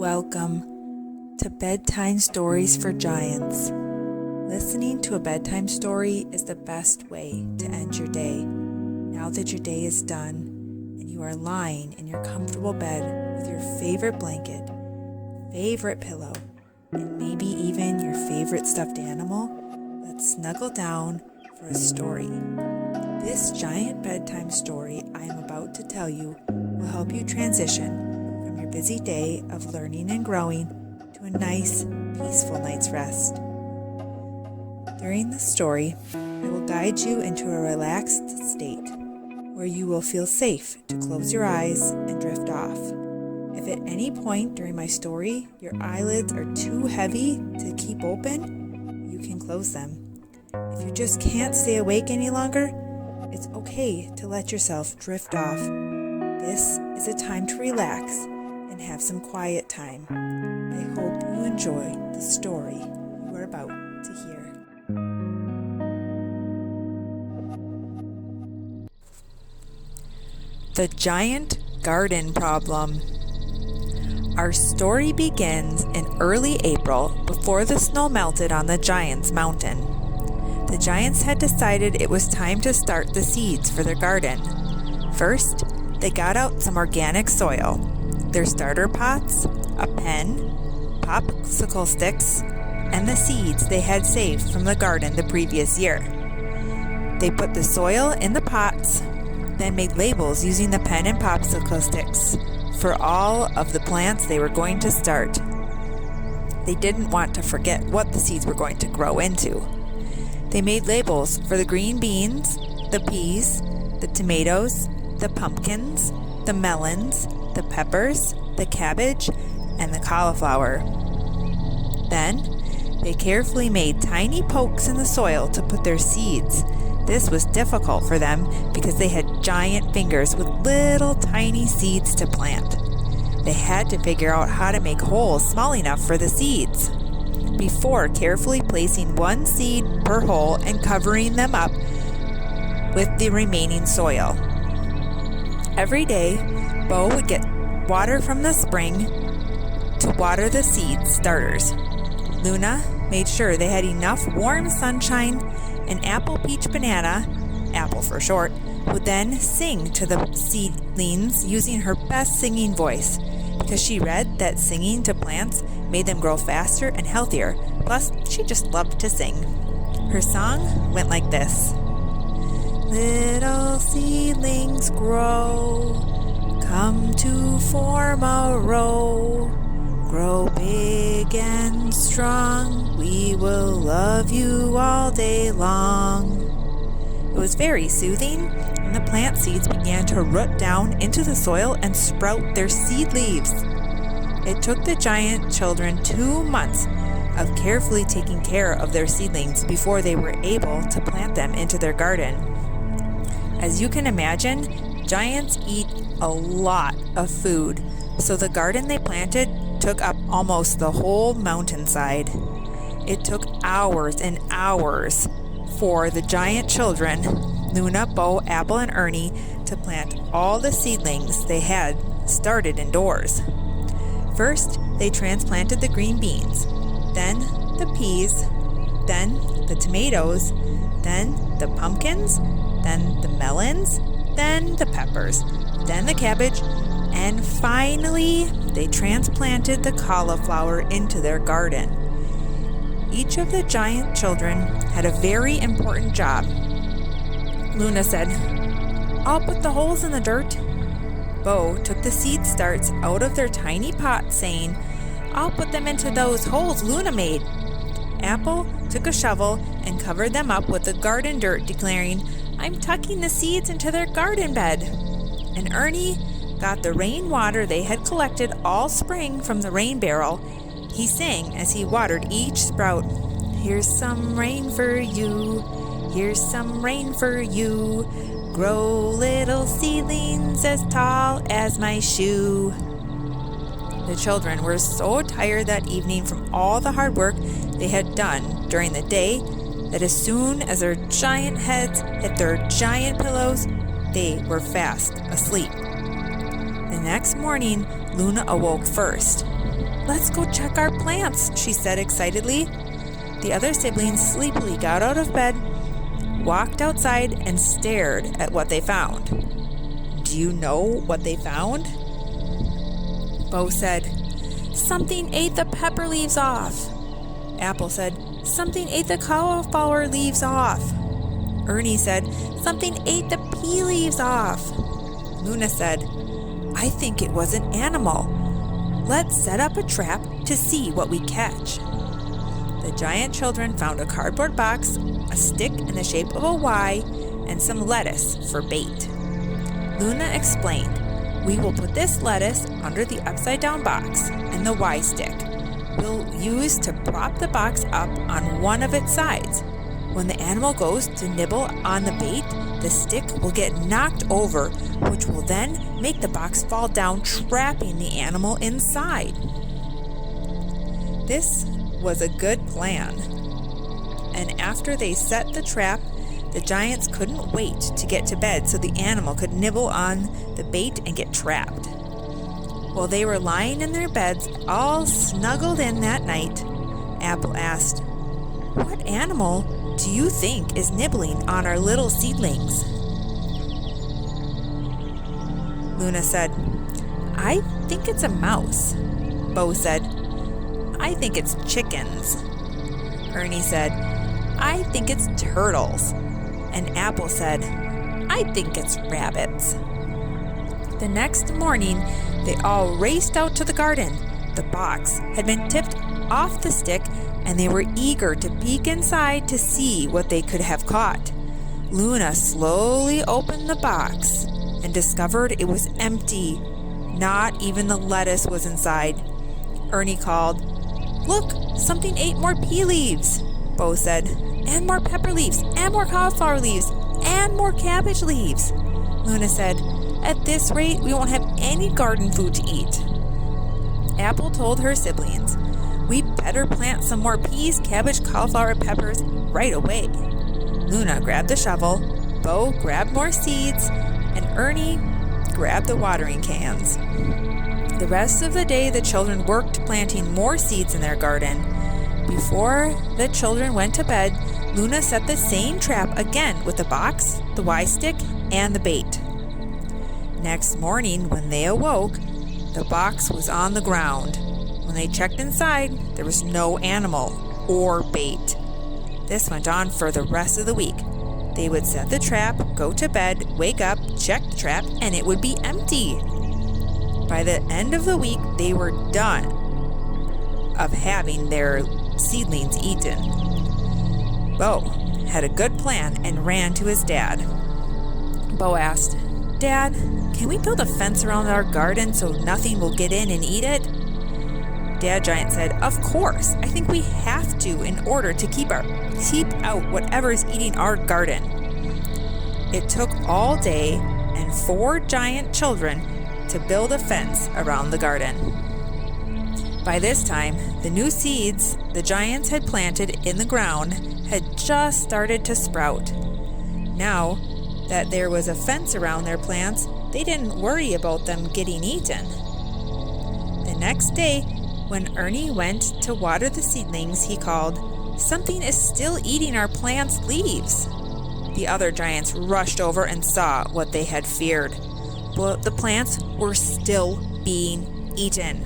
Welcome to Bedtime Stories for Giants. Listening to a bedtime story is the best way to end your day. Now that your day is done and you are lying in your comfortable bed with your favorite blanket, favorite pillow, and maybe even your favorite stuffed animal, let's snuggle down for a story. This giant bedtime story I am about to tell you will help you transition from your busy day of learning and growing to a nice, peaceful night's rest. During the story, I will guide you into a relaxed state where you will feel safe to close your eyes and drift off. If at any point during my story your eyelids are too heavy to keep open, you can close them. If you just can't stay awake any longer, it's okay to let yourself drift off. This is a time to relax and have some quiet time. I hope you enjoy the story you are about to hear. The Giant Garden Problem. Our story begins in early April before the snow melted on the Giants' Mountain. The Giants had decided it was time to start the seeds for their garden. First, they got out some organic soil, their starter pots, a pen, popsicle sticks, and the seeds they had saved from the garden the previous year. They put the soil in the pots, then made labels using the pen and popsicle sticks for all of the plants they were going to start. They didn't want to forget what the seeds were going to grow into. They made labels for the green beans, the peas, the tomatoes, the pumpkins, the melons, the peppers, the cabbage, and the cauliflower. Then, they carefully made tiny pokes in the soil to put their seeds. This was difficult for them because they had giant fingers with little tiny seeds to plant. They had to figure out how to make holes small enough for the seeds before carefully placing one seed per hole and covering them up with the remaining soil. Every day, Bo would get water from the spring to water the seed starters. Luna made sure they had enough warm sunshine, and Apple, Peach, Banana, Apple for short, would then sing to the seedlings using her best singing voice, because she read that singing to plants made them grow faster and healthier. Plus, she just loved to sing. Her song went like this. Little seedlings grow, come to form a row. Grow big and strong, we will love you all day long. It was very soothing, and the plant seeds began to root down into the soil and sprout their seed leaves. It took the giant children 2 months of carefully taking care of their seedlings before they were able to plant them into their garden. As you can imagine, giants eat a lot of food, so the garden they planted took up almost the whole mountainside. It took hours and hours for the giant children, Luna, Bo, Apple, and Ernie, to plant all the seedlings they had started indoors. First, they transplanted the green beans, then the peas, then the tomatoes, then the pumpkins, then the melons, then the peppers, then the cabbage, and finally, they transplanted the cauliflower into their garden. Each of the giant children had a very important job. Luna said, I'll put the holes in the dirt. Bo took the seed starts out of their tiny pot, saying, I'll put them into those holes Luna made. Apple took a shovel and covered them up with the garden dirt, declaring, I'm tucking the seeds into their garden bed. And Ernie got the rainwater they had collected all spring from the rain barrel. He sang as he watered each sprout. Here's some rain for you, here's some rain for you. Grow little seedlings as tall as my shoe. The children were so tired that evening from all the hard work they had done during the day that as soon as their giant heads hit their giant pillows, they were fast asleep. The next morning, Luna awoke first. Let's go check our plants, she said excitedly. The other siblings sleepily got out of bed, walked outside, and stared at what they found. Do you know what they found? Bo said, "Something ate the pepper leaves off." Apple said, "Something ate the cauliflower leaves off." Ernie said, "Something ate the pea leaves off." Luna said, "I think it was an animal. Let's set up a trap to see what we catch." The giant children found a cardboard box, a stick in the shape of a Y, and some lettuce for bait. Luna explained, "We will put this lettuce under the upside-down box, and the Y stick we'll use to prop the box up on one of its sides. When the animal goes to nibble on the bait, the stick will get knocked over, which will then make the box fall down, trapping the animal inside." This was a good plan. And after they set the trap, the giants couldn't wait to get to bed so the animal could nibble on the bait and get trapped. While they were lying in their beds, all snuggled in that night, Apple asked, "What animal do you think is nibbling on our little seedlings?" Luna said, "I think it's a mouse." Bo said, "I think it's chickens." Ernie said, "I think it's turtles." And Apple said, "I think it's rabbits." The next morning, they all raced out to the garden. The box had been tipped off the stick, and they were eager to peek inside to see what they could have caught. Luna slowly opened the box and discovered it was empty. Not even the lettuce was inside. Ernie called, "Look, something ate more pea leaves." Bo said, "And more pepper leaves, and more cauliflower leaves, and more cabbage leaves." Luna said, "At this rate, we won't have any garden food to eat." Apple told her siblings, "We better plant some more peas, cabbage, cauliflower, peppers right away." Luna grabbed the shovel, Bo grabbed more seeds, and Ernie grabbed the watering cans. The rest of the day, the children worked planting more seeds in their garden. Before the children went to bed, Luna set the same trap again with the box, the Y stick, and the bait. Next morning, when they awoke, the box was on the ground. When they checked inside, there was no animal or bait. This went on for the rest of the week. They would set the trap, go to bed, wake up, check the trap, and it would be empty. By the end of the week, they were done of having their seedlings eaten. Bo had a good plan and ran to his dad. Bo asked, "Dad, can we build a fence around our garden so nothing will get in and eat it?" Dad Giant said, "Of course. I think we have to in order to keep out whatever is eating our garden." It took all day and 4 giant children to build a fence around the garden. By this time, the new seeds the giants had planted in the ground had just started to sprout. Now that there was a fence around their plants, they didn't worry about them getting eaten. The next day, when Ernie went to water the seedlings, he called, "Something is still eating our plants' leaves." The other giants rushed over and saw what they had feared. But the plants were still being eaten.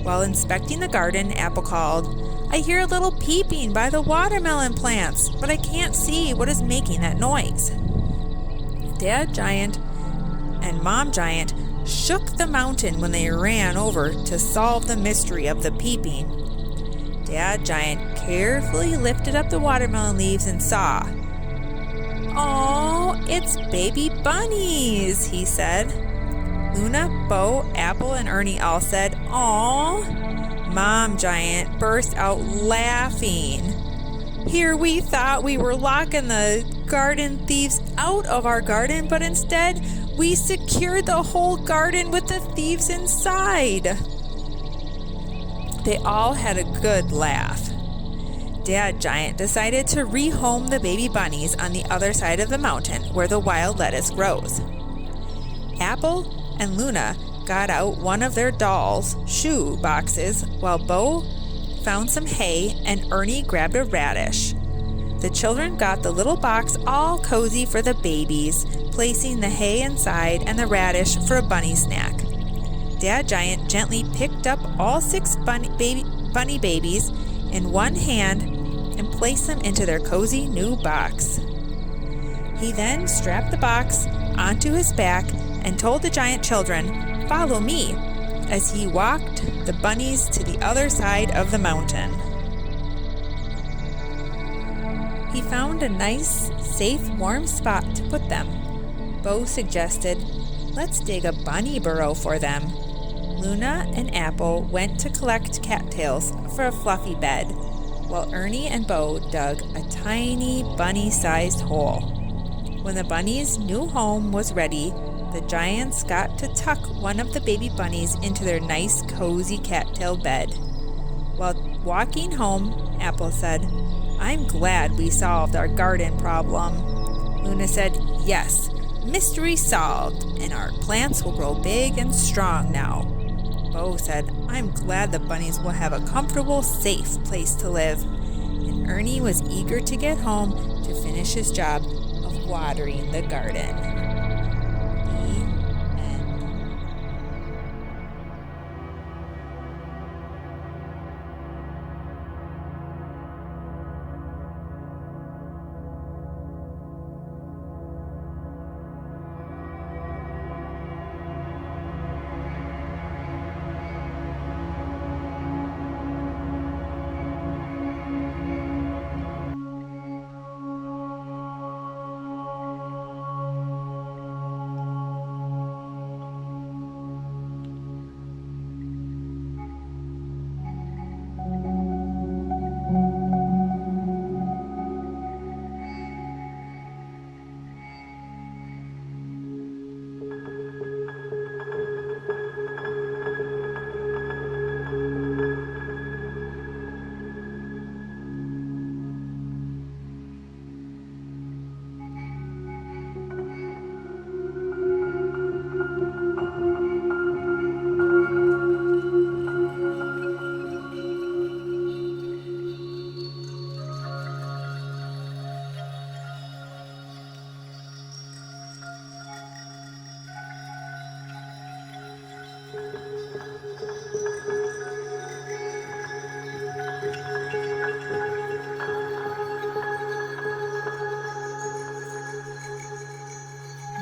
While inspecting the garden, Apple called, "I hear a little peeping by the watermelon plants, but I can't see what is making that noise." Dad Giant and Mom Giant shook the mountain when they ran over to solve the mystery of the peeping. Dad Giant carefully lifted up the watermelon leaves and saw, "Oh, it's baby bunnies," he said. Luna, Bo, Apple, and Ernie all said, "Aw." Mom Giant burst out laughing. "Here we thought we were locking the garden thieves out of our garden, but instead we secured the whole garden with the thieves inside." They all had a good laugh. Dad Giant decided to rehome the baby bunnies on the other side of the mountain where the wild lettuce grows. Apple and Luna got out one of their dolls' shoe boxes while Bo found some hay and Ernie grabbed a radish. The children got the little box all cozy for the babies, placing the hay inside and the radish for a bunny snack. Dad Giant gently picked up all 6 bunny babies in one hand and placed them into their cozy new box. He then strapped the box onto his back and told the giant children, "Follow me," as he walked the bunnies to the other side of the mountain. He found a nice, safe, warm spot to put them. Bo suggested, "Let's dig a bunny burrow for them." Luna and Apple went to collect cattails for a fluffy bed, while Ernie and Bo dug a tiny bunny-sized hole. When the bunny's new home was ready, the giants got to tuck one of the baby bunnies into their nice, cozy cattail bed. While walking home, Apple said, "I'm glad we solved our garden problem." Luna said, "Yes, mystery solved, and our plants will grow big and strong now." Bo said, "I'm glad the bunnies will have a comfortable, safe place to live." And Ernie was eager to get home to finish his job of watering the garden. The end.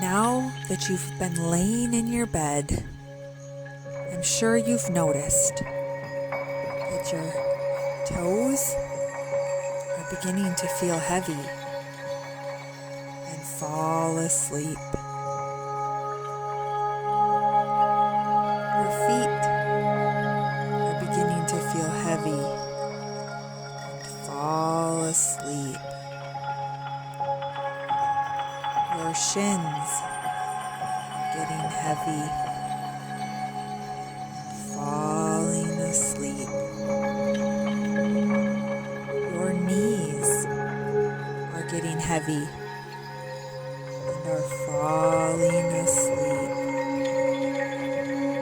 Now that you've been laying in your bed, I'm sure you've noticed that your toes are beginning to feel heavy and fall asleep. Your feet are beginning to feel heavy and fall asleep. Your shins are getting heavy and falling asleep. Your knees are getting heavy and are falling asleep.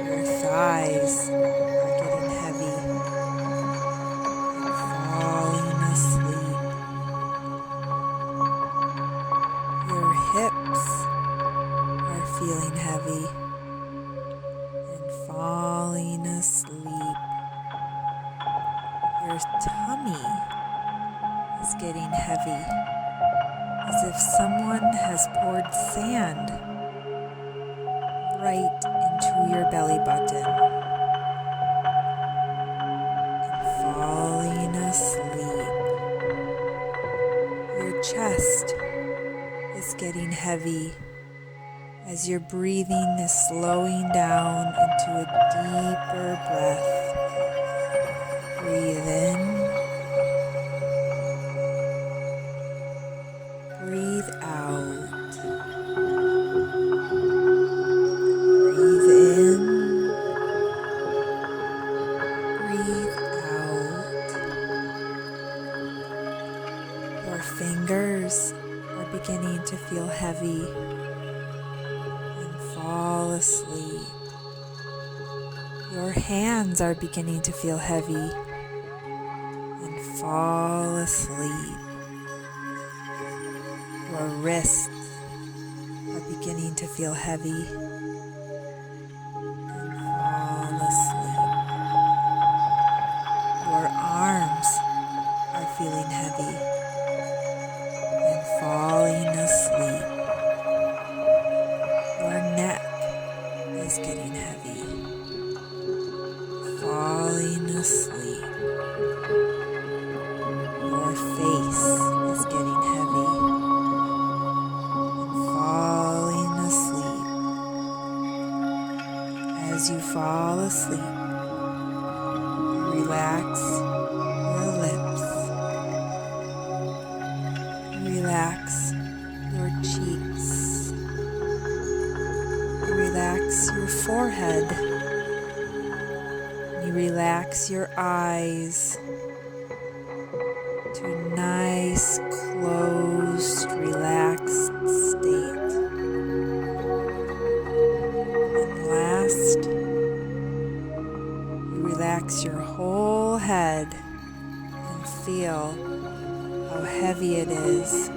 Your thighs are getting heavy and falling asleep. Your hips are feeling heavy and falling asleep. Your tummy is getting heavy, as if someone has poured sand right into your belly button, and falling asleep. Your chest is getting heavy as your breathing is slowing down into a deeper breath. Breathe in. Breathe out. Breathe in. Breathe out. Your fingers are beginning to feel heavy and fall asleep. Your hands are beginning to feel heavy and fall asleep. Your wrists are beginning to feel heavy and fall asleep. Your arms are feeling heavy and falling asleep. Your neck is getting heavy, falling asleep. Your face is getting heavy and falling asleep. As you fall asleep, relax your lips, relax your cheeks, relax your forehead, you relax your eyes to a nice, closed, relaxed state. And last, you relax your whole head and feel how heavy it is